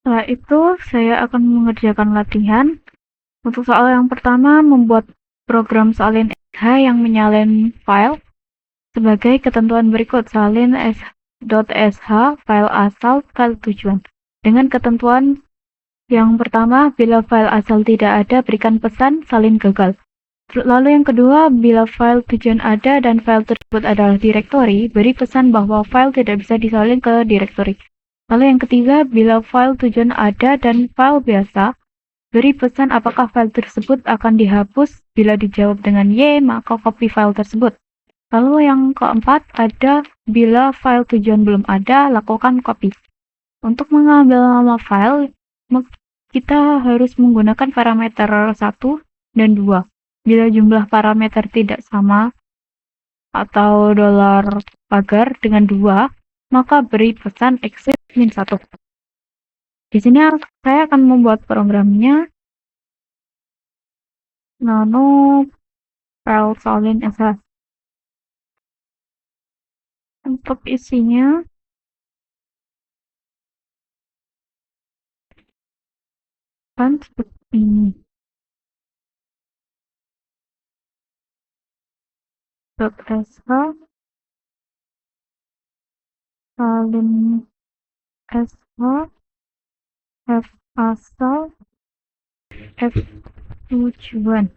Setelah itu, saya akan mengerjakan latihan. Untuk soal yang pertama, membuat program salin SH yang menyalin file sebagai ketentuan berikut: salin .sh, file asal, file tujuan. Dengan ketentuan yang pertama, bila file asal tidak ada, berikan pesan salin gagal. Lalu yang kedua, bila file tujuan ada dan file tersebut adalah direktori, beri pesan bahwa file tidak bisa disalin ke direktori. Lalu yang ketiga, bila file tujuan ada dan file biasa, beri pesan apakah file tersebut akan dihapus. Bila dijawab dengan Y, maka copy file tersebut. Lalu yang keempat, ada bila file tujuan belum ada, lakukan copy. Untuk mengambil nama file, kita harus menggunakan parameter 1 dan 2. Bila jumlah parameter tidak sama atau $pagar dengan 2, maka beri pesan exit -1. Di sini saya akan membuat programnya nano file salin sh. Untuk isinya kan seperti ini. .sh salin sh f asal f tujuan.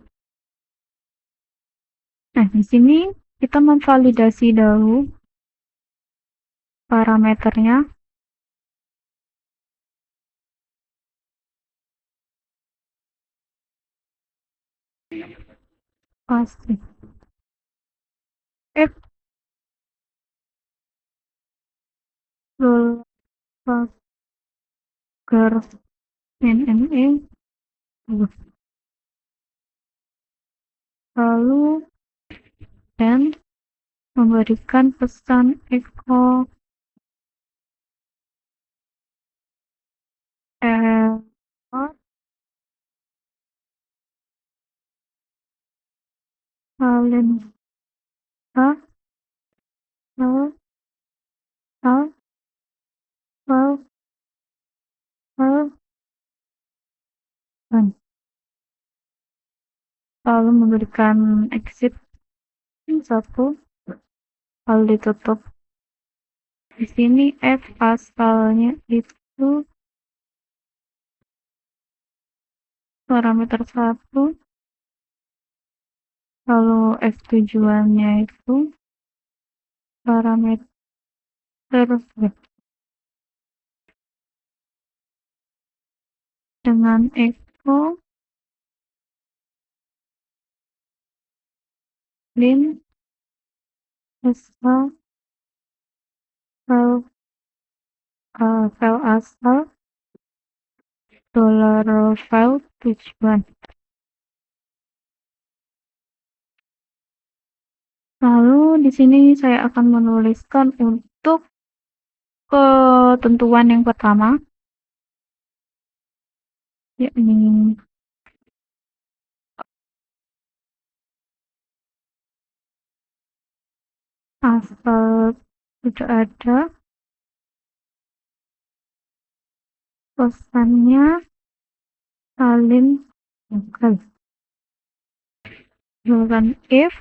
Nah, di sini kita memvalidasi dahulu parameternya. Pasti. If pagar NME, lalu dan memberikan pesan echo error salin h lalu memberikan exit 1, lalu ditutup. Di sini f asalnya itu parameter 1, lalu f tujuannya itu parameter dengan echo lin sh file asal $file tujuan. Lalu di sini saya akan menuliskan untuk ketentuan yang pertama, yakni asal sudah ada, pesannya salin gagal. Lakukan if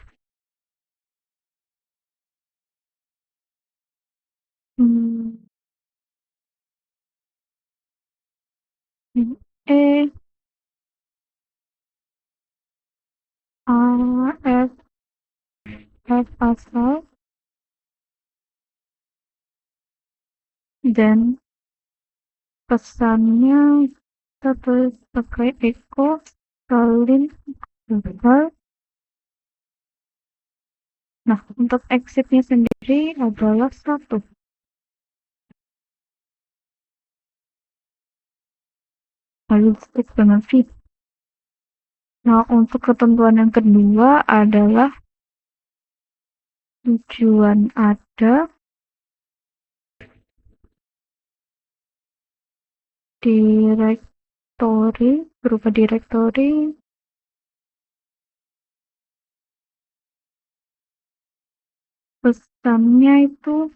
e f asal dan pesannya kita tulis pakai echo salin gagal. Nah, untuk exitnya sendiri adalah 1. Lalu stick dengan V. Nah, untuk ketentuan yang kedua adalah tujuan ada, direktori, berupa direktori, pesannya itu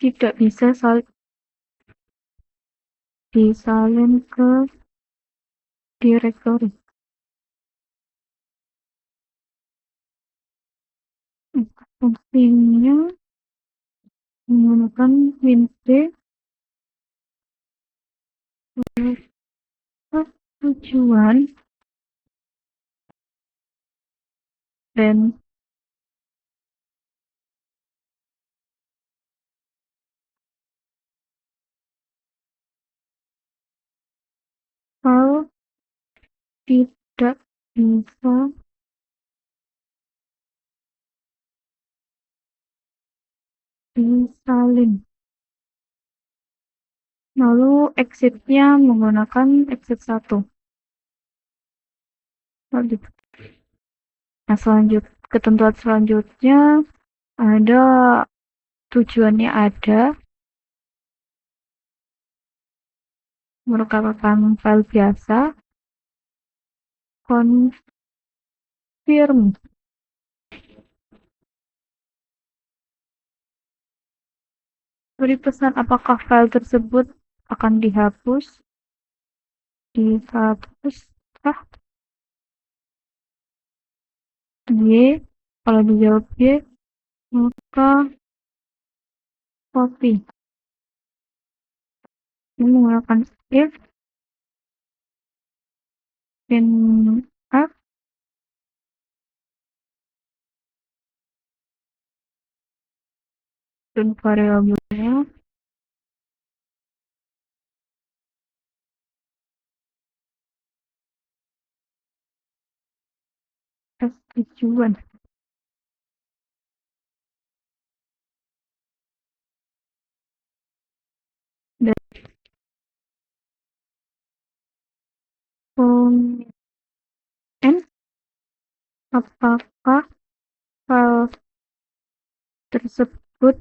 tidak bisa disalin ke directory. Fungsinya menggunakan win-d tujuan dan kalau tidak bisa disalin. Lalu exit-nya menggunakan exit 1. Nah, ketentuan selanjutnya ada tujuannya ada, merupakan file biasa, confirm. Beri pesan apakah file tersebut akan dihapus. Y. Kalau dijawab Y, maka copy. Ini menggunakan if in F dan variabelnya tujuan. Dan N, apakah file tersebut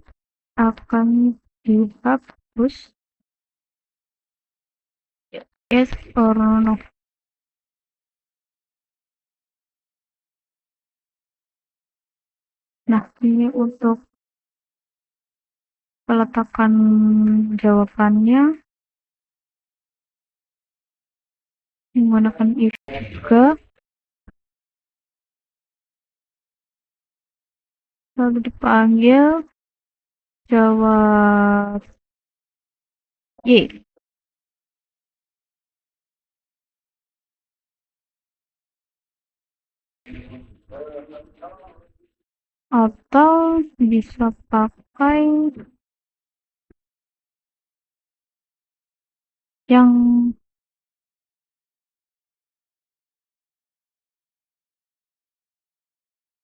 akan dihapus? Yes or no. Nah, ini untuk peletakan jawabannya menggunakan if juga, lalu dipanggil jawab Y. Atau bisa pakai yang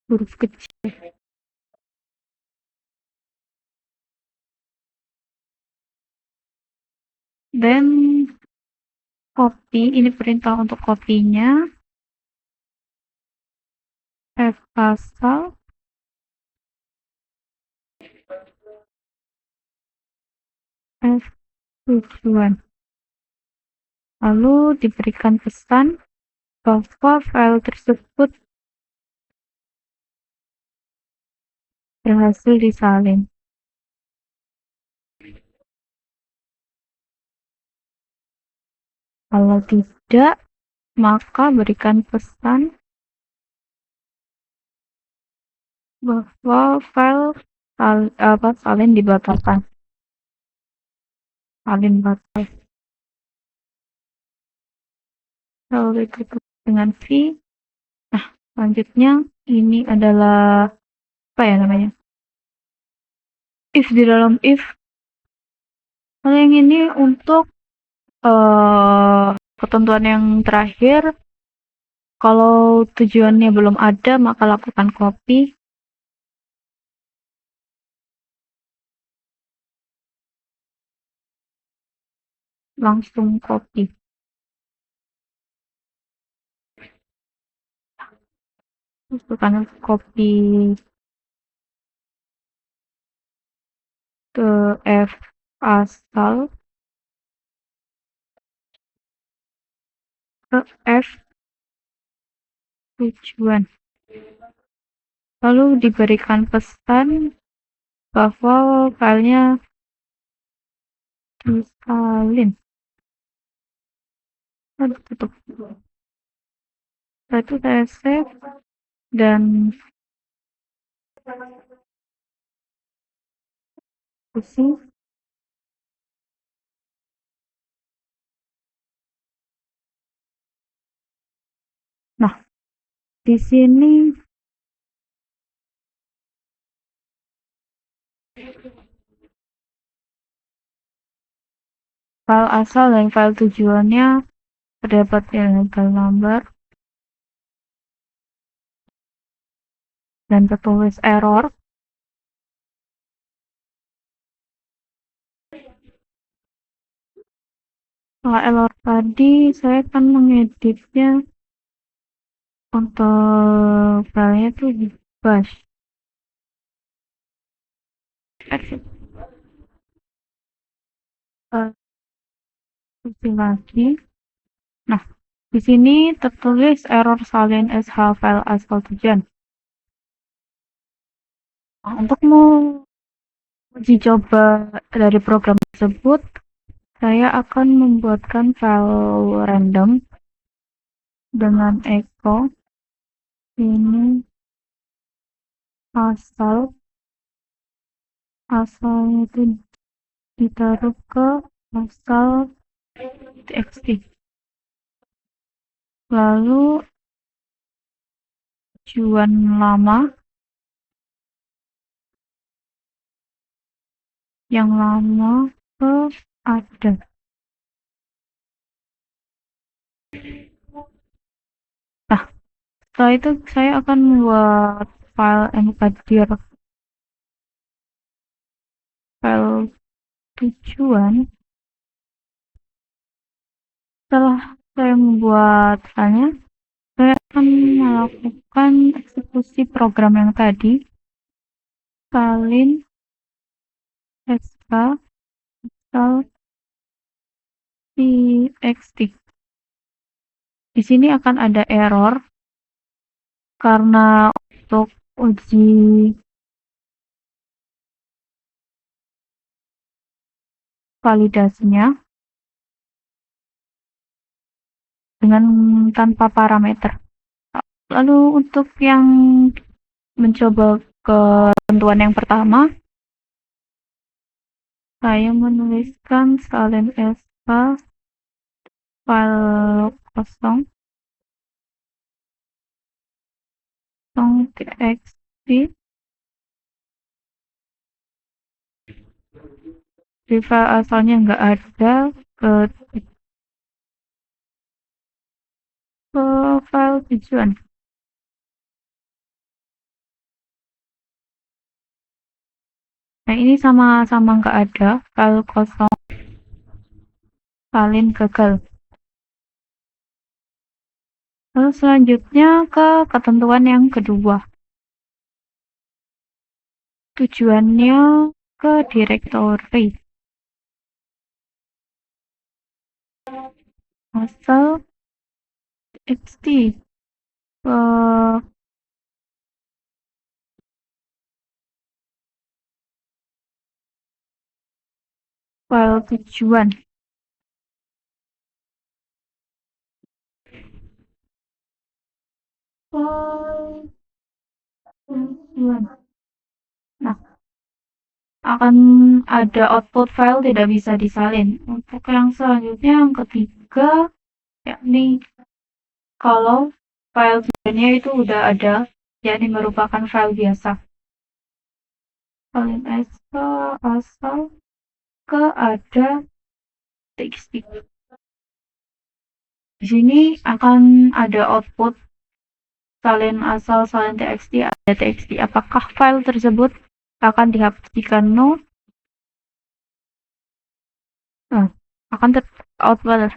huruf kecil. Dan copy, ini perintah untuk copy-nya. F asal F tujuan. Lalu diberikan pesan bahwa file tersebut berhasil disalin. Kalau tidak, maka berikan pesan bahwa file salin dibatalkan. Salin batal. Lalu ditutup dengan V. Nah, selanjutnya ini adalah apa ya namanya? If di dalam if. Kalau yang ini untuk ketentuan yang terakhir, kalau tujuannya belum ada, maka lakukan copy. Langsung copy. Bukan copy ke F asal ke F tujuan. Lalu diberikan pesan bahwa filenya disalin. Lalu tutup. Setelah itu saya save dan isi. Nah, di sini file asal dan file tujuannya terdapat illegal number dan tertulis error. Setelah error tadi, saya akan mengeditnya untuk filenya itu di bash. Exit. Isi lagi. Nah, di sini tertulis error salin sh file asal tujuan. Nah, untuk uji coba dari program tersebut, saya akan membuatkan file random dengan echo ini asal itu ditaruh ke asal txt, lalu tujuan lama yang lama ke ada. Nah, setelah itu saya akan membuat file encoder file tujuan. Setelah saya membuat filenya, saya akan melakukan eksekusi program yang tadi, salin sk asal txt. Di sini akan ada error karena untuk uji validasinya dengan tanpa parameter. Lalu untuk yang mencoba ketentuan yang pertama, saya menuliskan salin sk file kosong txt di file asalnya nggak ada ke file tujuan. Nah, ini sama-sama nggak ada, file kosong salin gagal. Lalu selanjutnya ke ketentuan yang kedua. Tujuannya ke directory asal txt file tujuan. Nah, akan ada output file tidak bisa disalin. Untuk yang selanjutnya, yang ketiga, yakni kalau file tujuannya itu udah ada, yakni merupakan file biasa. Salin sk asal ke ada txt. Di sini akan ada output salin asal salin txt ada txt. Apakah file tersebut akan dihapuskan? No. Akan output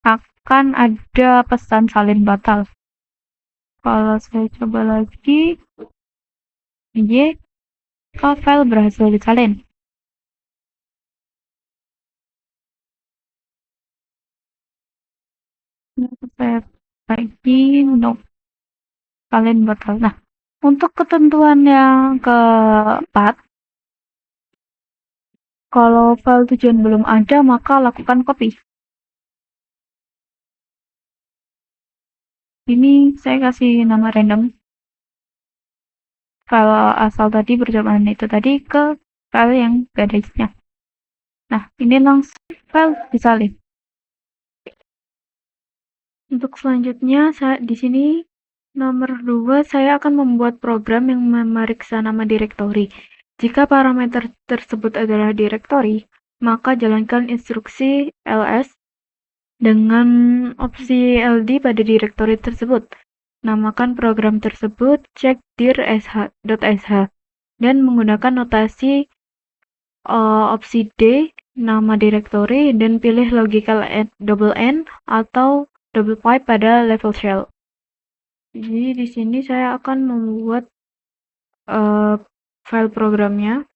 akan ada pesan salin batal. Kalau saya coba lagi, file berhasil disalin. Saya lagi no, salin batal. Nah, untuk ketentuan yang keempat, kalau file tujuan belum ada, maka lakukan copy. sini saya kasih nama random file asal tadi percobaan itu tadi ke file yang gak ada isinya. Nah, ini langsung file disalin. Untuk selanjutnya, di sini nomor 2, saya akan membuat program yang memeriksa nama direktori. Jika parameter tersebut adalah direktori, maka jalankan instruksi ls dengan opsi ld pada direktori tersebut. Namakan program tersebut checkdir.sh dan menggunakan notasi opsi D, nama direktori, dan pilih logical double N atau double pipe pada level shell. Jadi di sini saya akan membuat file programnya.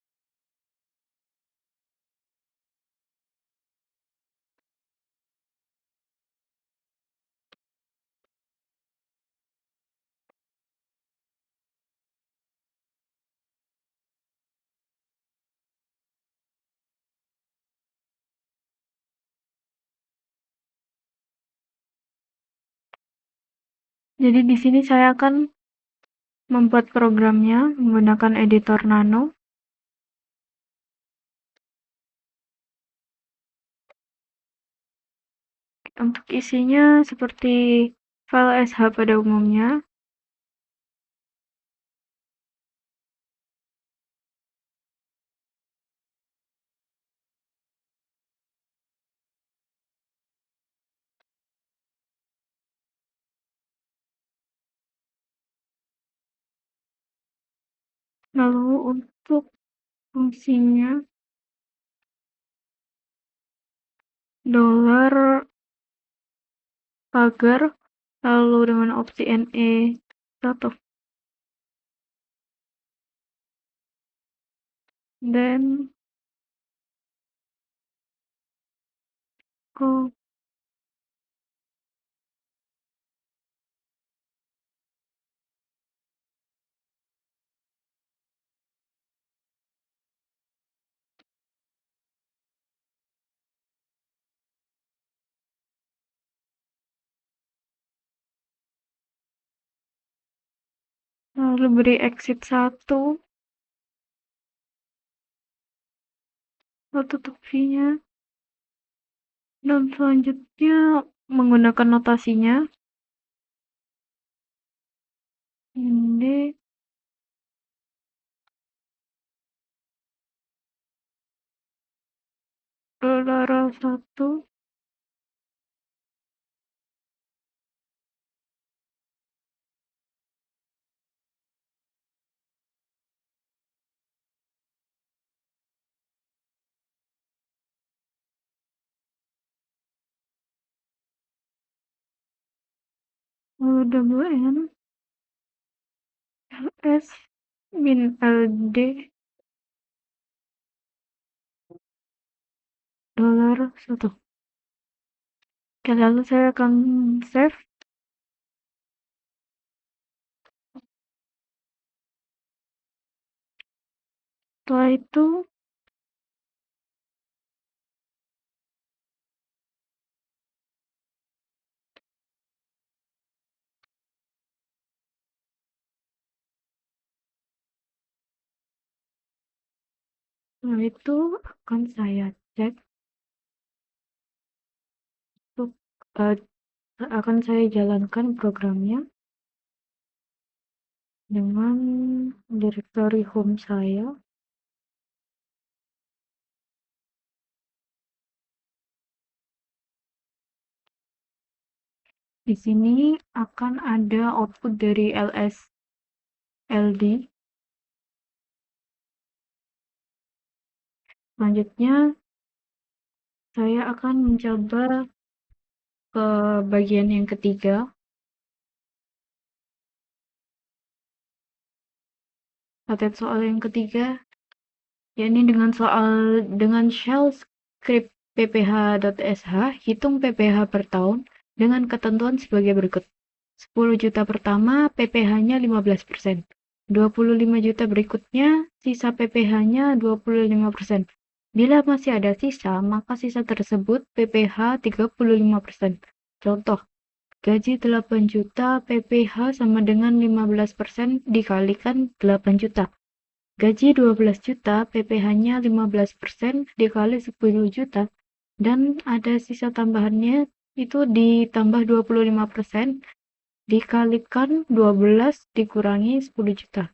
Jadi di sini saya akan membuat programnya menggunakan editor Nano. Untuk isinya seperti file SH pada umumnya. Lalu untuk fungsinya $pagar lalu dengan opsi NE1 dan ko lalu beri exit 1 lalu tutup V-nya dan selanjutnya menggunakan notasinya ini $1 lalu double N ls min ld $1. Oke, lalu saya akan save. Setelah itu akan saya cek untuk akan saya jalankan programnya dengan directory home saya. Di sini akan ada output dari ls ld. Selanjutnya saya akan mencoba ke bagian yang ketiga. Paket soal yang ketiga, yakni dengan shell script pph.sh, hitung pph per tahun dengan ketentuan sebagai berikut. 10 juta pertama, pph-nya 15%. 25 juta berikutnya, sisa pph-nya 25%. Bila masih ada sisa, maka sisa tersebut pph 35%. Contoh, gaji 8 juta, PPh sama dengan 15% dikalikan 8 juta. Gaji 12 juta, PPh-nya 15% dikali 10 juta. Dan ada sisa tambahannya, itu ditambah 25%, dikalikan 12 dikurangi 10 juta.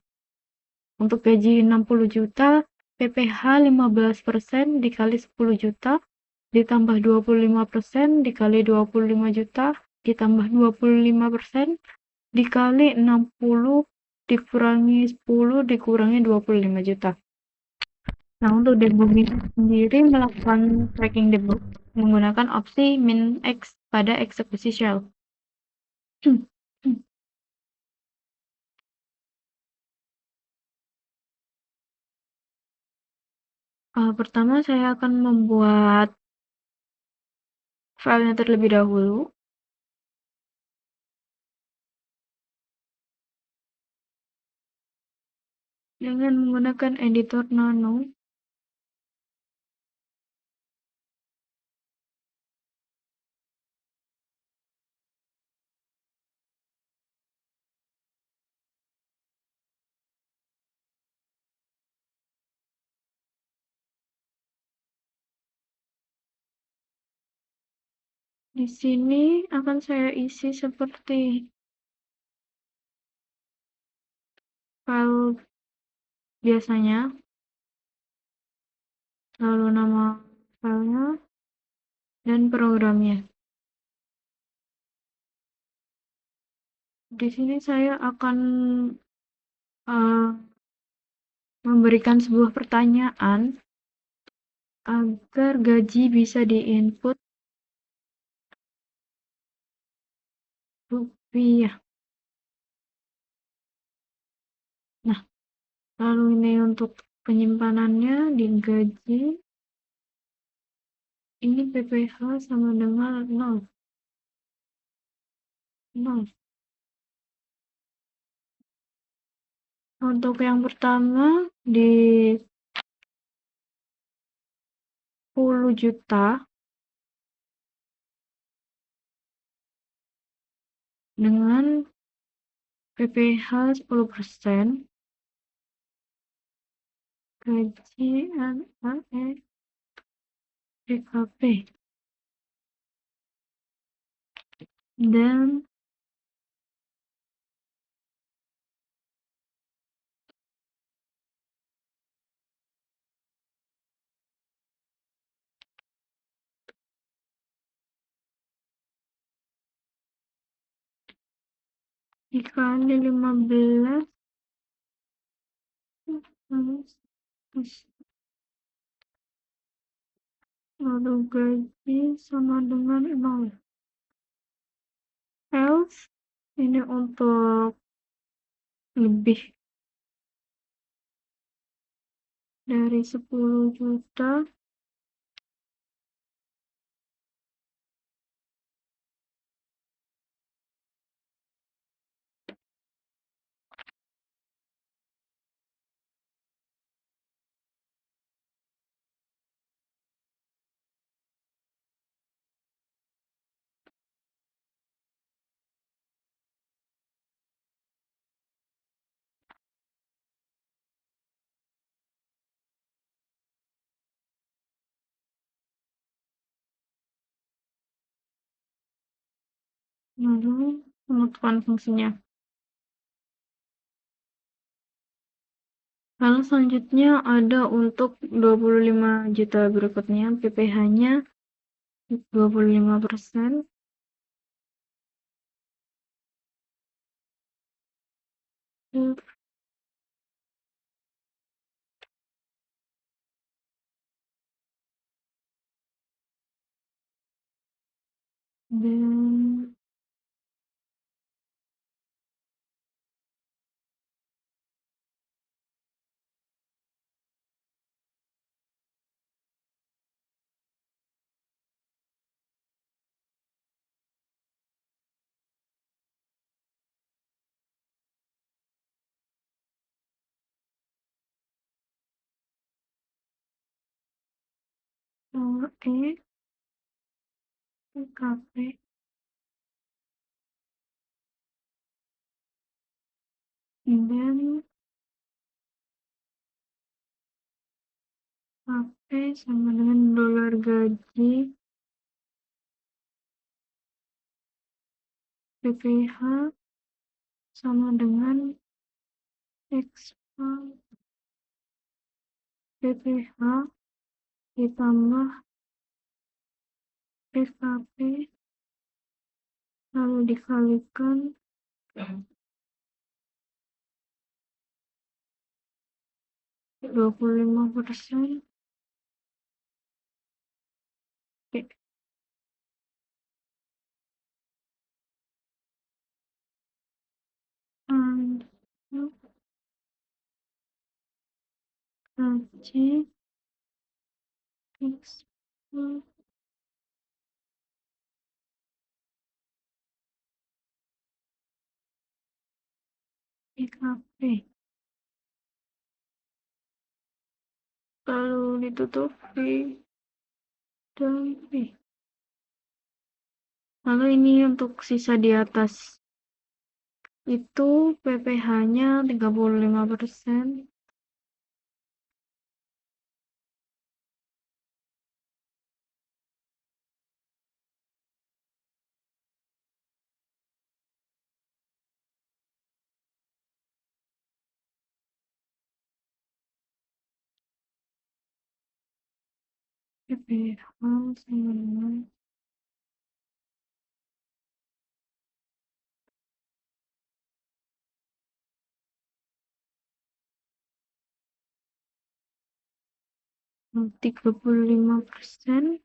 Untuk gaji 60 juta, PPh 15% dikali 10 juta, ditambah 25% dikali 25 juta, ditambah 25% dikali 60 dikurangi 10 dikurangi 25 juta. Nah, untuk debugging sendiri melakukan tracking debug menggunakan opsi min X pada eksekusi shell. Pertama saya akan membuat filenya terlebih dahulu. Dengan menggunakan editor Nano. Di sini akan saya isi seperti file biasanya, lalu nama filenya dan programnya. Di sini saya akan memberikan sebuah pertanyaan agar gaji bisa diinput rupiah. Nah, lalu ini untuk penyimpanannya di gaji. Ini PPh sama dengan 0. Untuk yang pertama di 10 juta dengan PPh 10%, gaji NAE DKP, dan dikali 15 lalu gaji sama dengan 0. Else ini untuk lebih dari 10 juta lalu menentukan fungsinya. Lalu selanjutnya ada untuk 25 juta berikutnya, PPh-nya 25%, dan E, TKP, sama dengan dolar gaji, PPH sama dengan X PPH ditambah SKP lalu dikalikan 25%. Oke. Gaji X PKP lalu ditutupi dan lalu ini untuk sisa di atas itu PPH-nya 35%. PPH sama dengan 35%.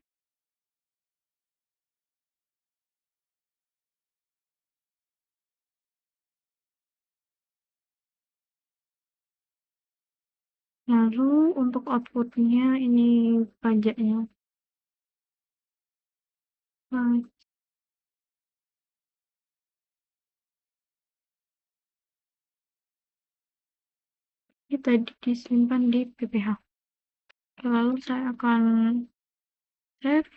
Lalu untuk outputnya ini pajaknya. Ini tadi disimpan di PPH. Lalu saya akan save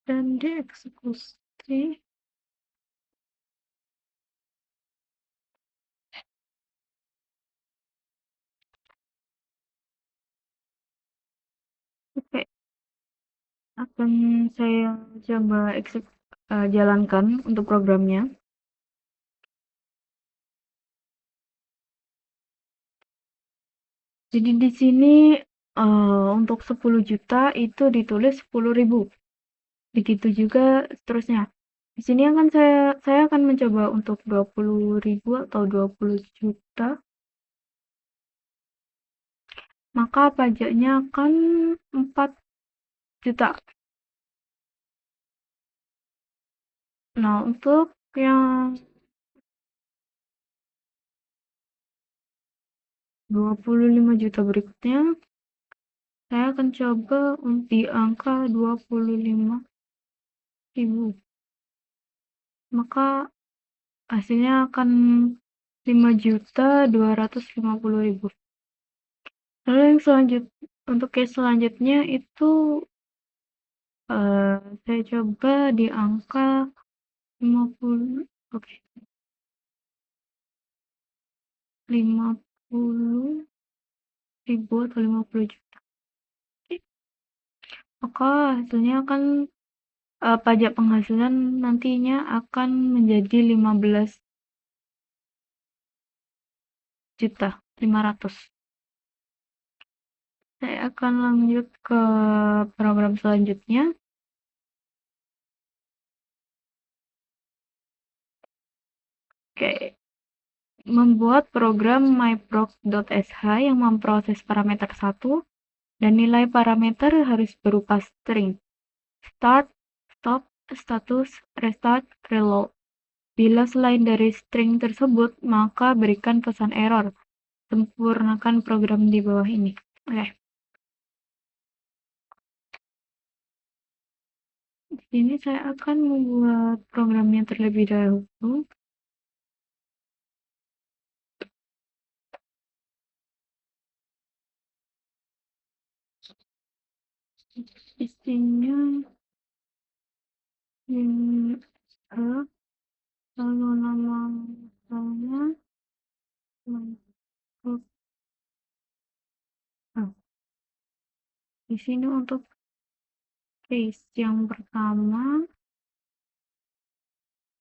dan dieksekusi. Oke, akan saya coba jalankan untuk programnya. Jadi di sini untuk 10 juta itu ditulis 10.000. Begitu juga seterusnya. Di sini akan saya akan mencoba untuk 20.000 atau 20 juta. Maka pajaknya akan 4 juta. Nah, untuk yang 25 juta berikutnya, saya akan coba di angka 25.000. Maka hasilnya akan 5.250.000. Lalu yang untuk case selanjutnya itu saya coba di angka 50, oke, 50.000 atau 50 juta. Maka hasilnya akan pajak penghasilan nantinya akan menjadi 15.500.000. Saya akan lanjut ke program selanjutnya. Oke, membuat program myproc.sh yang memproses parameter 1 dan nilai parameter harus berupa string. Start, stop, status, restart, reload. Bila selain dari string tersebut, maka berikan pesan error. Sempurnakan program di bawah ini. Oke. Di sini saya akan membuat programnya terlebih dahulu. Isinya ini lalu nama misalnya Di sini untuk case yang pertama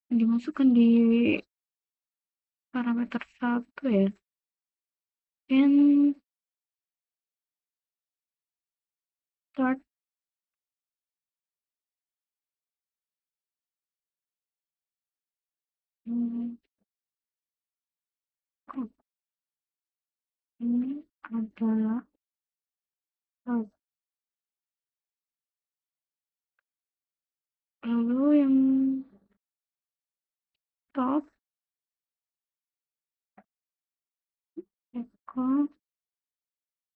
dimasukkan di parameter 1 ya. And start ini adalah lalu yang top echo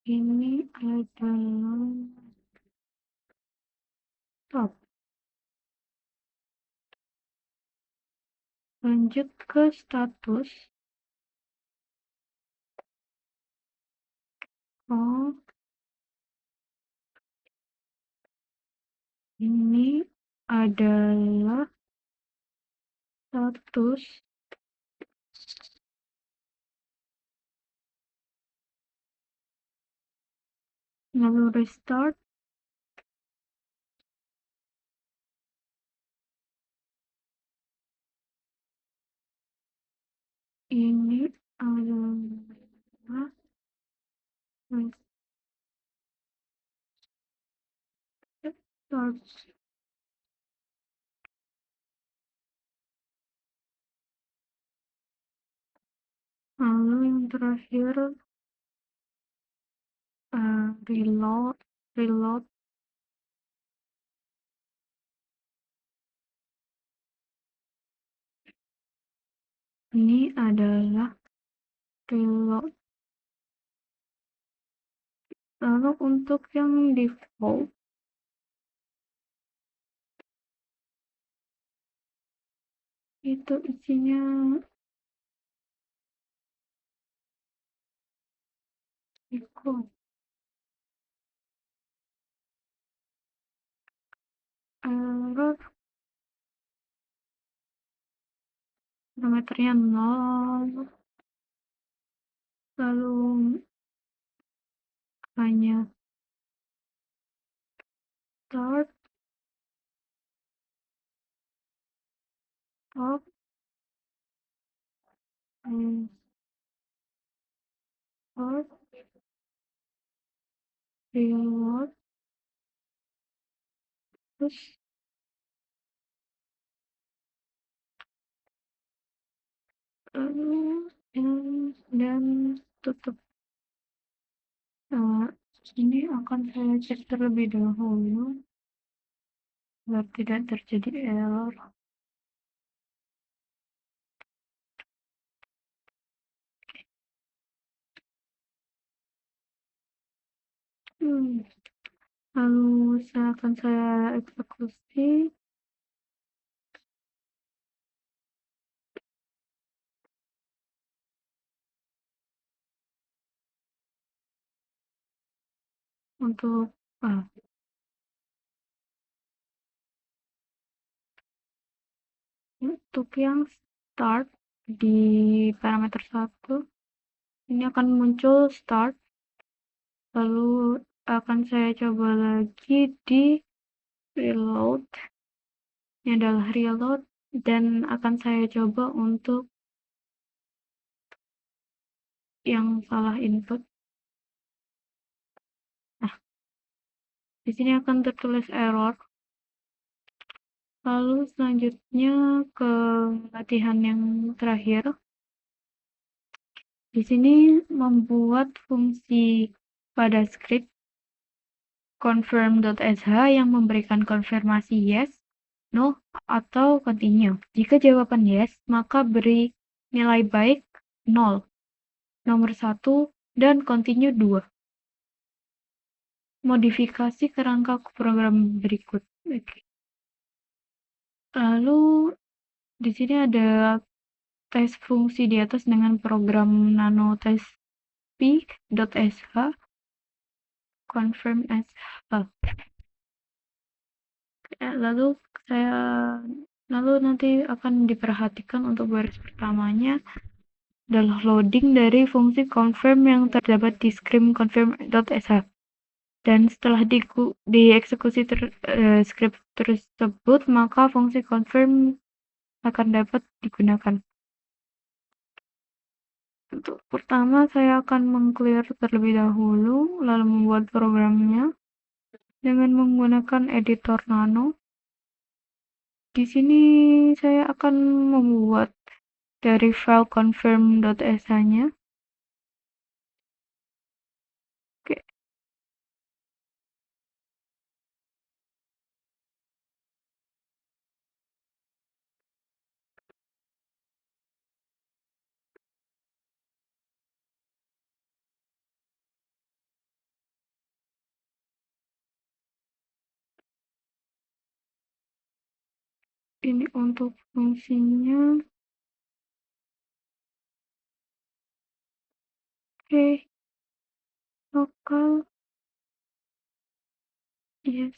ini adalah top. Lanjut ke status. Oh, ini adalah status lalu restart. Ini adalah restart. Lalu yang terakhir reload. Ini adalah reload. Lalu untuk yang default itu isinya echo. Error parameternya 0, lalu hanya start, stop, start, reload, terus dan tutup. Ini akan saya cek terlebih dahulu agar tidak terjadi error. Lalu akan saya eksekusi. Untuk yang start di parameter 1 ini akan muncul start, lalu akan saya coba lagi di reload. Ini adalah reload dan akan saya coba untuk yang salah input. Di sini akan tertulis error. Lalu selanjutnya ke latihan yang terakhir. Di sini membuat fungsi pada script confirm.sh yang memberikan konfirmasi yes, no, atau continue. Jika jawaban yes, maka beri nilai baik 0, nomor 1, dan continue 2. Modifikasi kerangka program berikut. Oke. Lalu di sini ada tes fungsi di atas dengan program nanotest.sh confirm sh. Lalu nanti akan diperhatikan untuk baris pertamanya adalah loading dari fungsi confirm yang terdapat di script confirm.sh. Dan setelah dieksekusi script tersebut, maka fungsi confirm akan dapat digunakan. Untuk pertama, saya akan meng-clear terlebih dahulu, lalu membuat programnya dengan menggunakan editor Nano. Di sini saya akan membuat dari file confirm.sh-nya. Oke, ini untuk fungsinya. Oke, lokal, yes,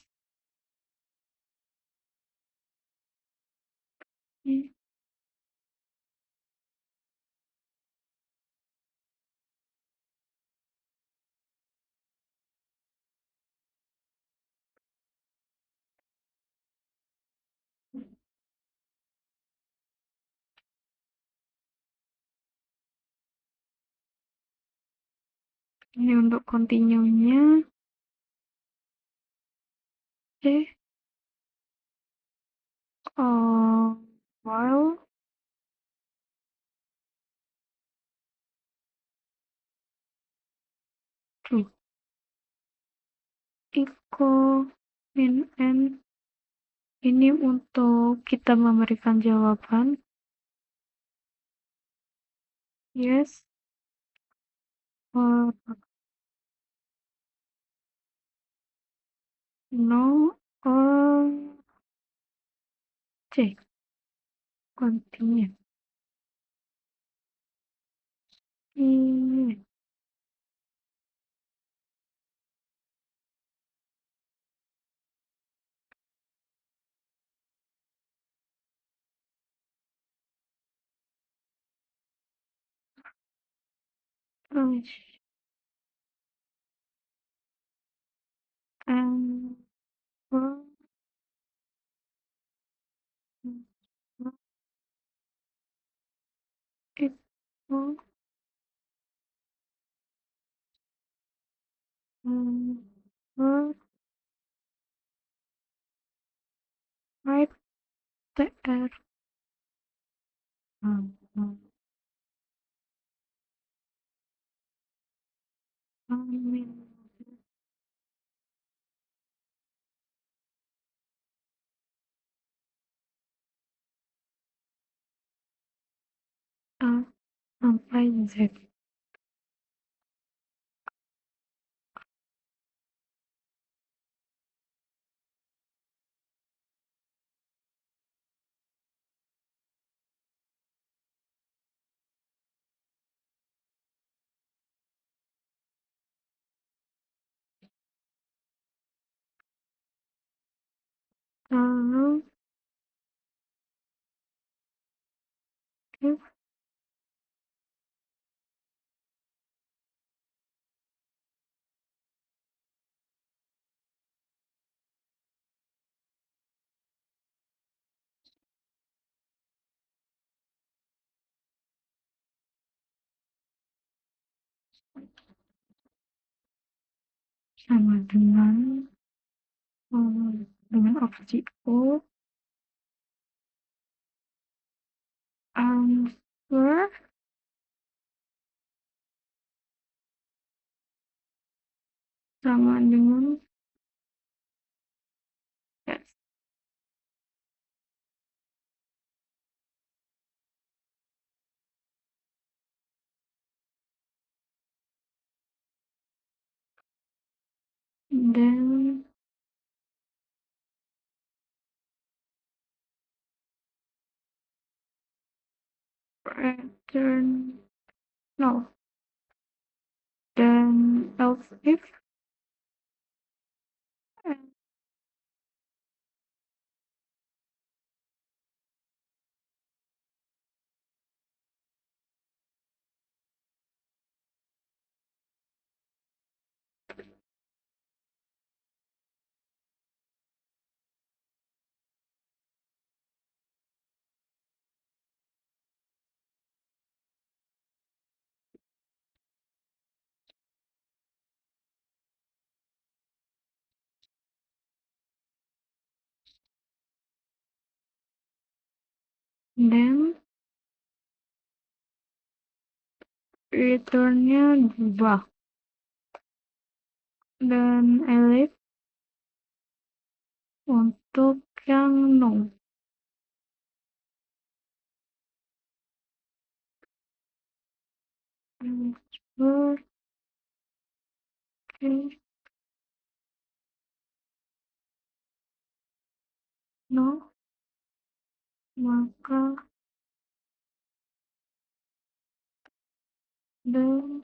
ini untuk continue-nya. Oke, while true equal min n. Ini untuk kita memberikan jawaban yes or no or C. Continue. Ini and it will right there. Amin. A sampai Z. Lalu if sama dengan opsi O answer sama dengan yes. Then return no. Then else if and then returnnya berubah, dan elif untuk yang no. Oke, no, maka dan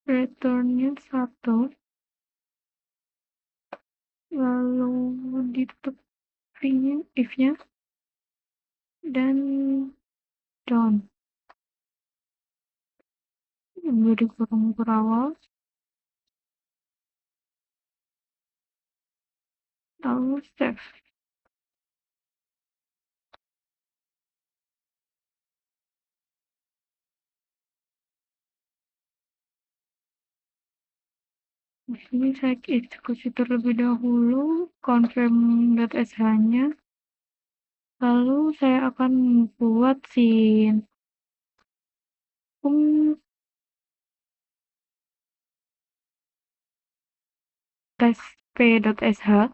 returnnya 1, lalu ditepin if-nya dan done, beri kurung berawal, lalu save. Di sini saya eksekusi terlebih dahulu confirm.sh-nya, lalu saya akan membuat scene test.p.sh.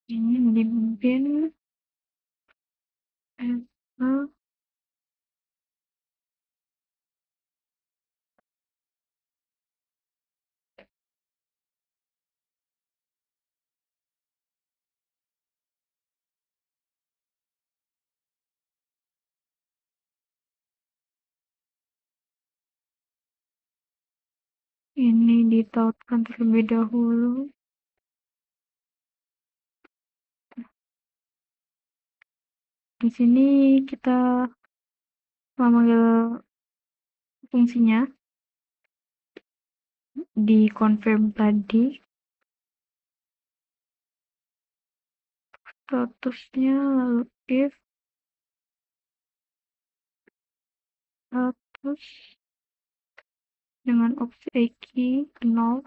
Ini dipimpin sh. Ini ditautkan terlebih dahulu. Di sini kita memanggil fungsinya di confirm tadi. Statusnya lalu if status dengan opsi key 0,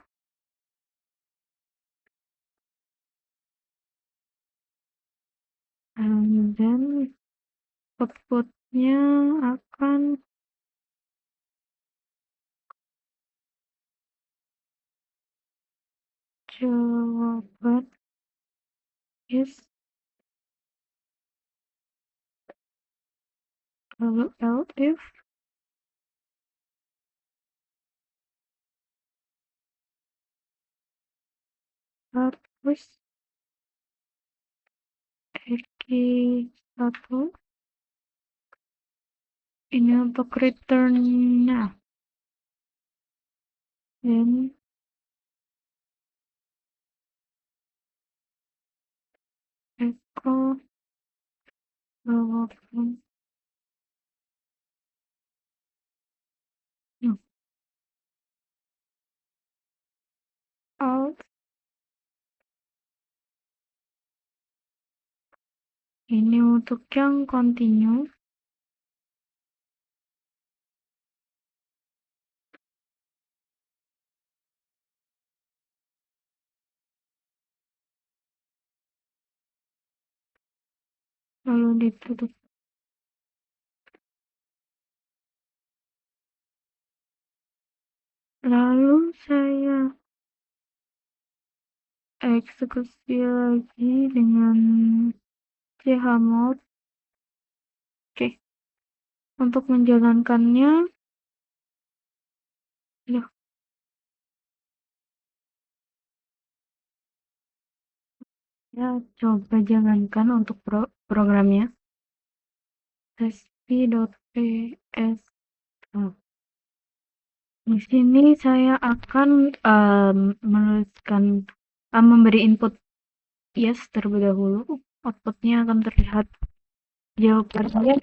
dan outputnya akan jawaban yes, lalu elif status key 1. Ini untuk return-nya, dan echo jawaban out. Ini untuk yang continue. Lalu ditutup. Lalu saya eksekusi lagi dengan chmod. Oke. Untuk menjalankannya, ya coba jalankan untuk programnya. sp.ps. Di sini saya akan menuliskan memberi input yes terlebih dahulu. Outputnya akan terlihat jawabannya.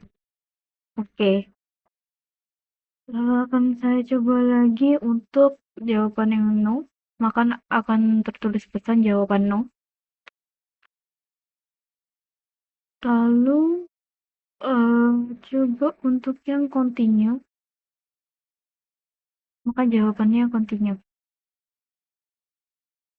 Oke. Lalu akan saya coba lagi untuk jawaban yang no, maka akan tertulis pesan jawaban no. Lalu coba untuk yang continue. Maka jawabannya continue.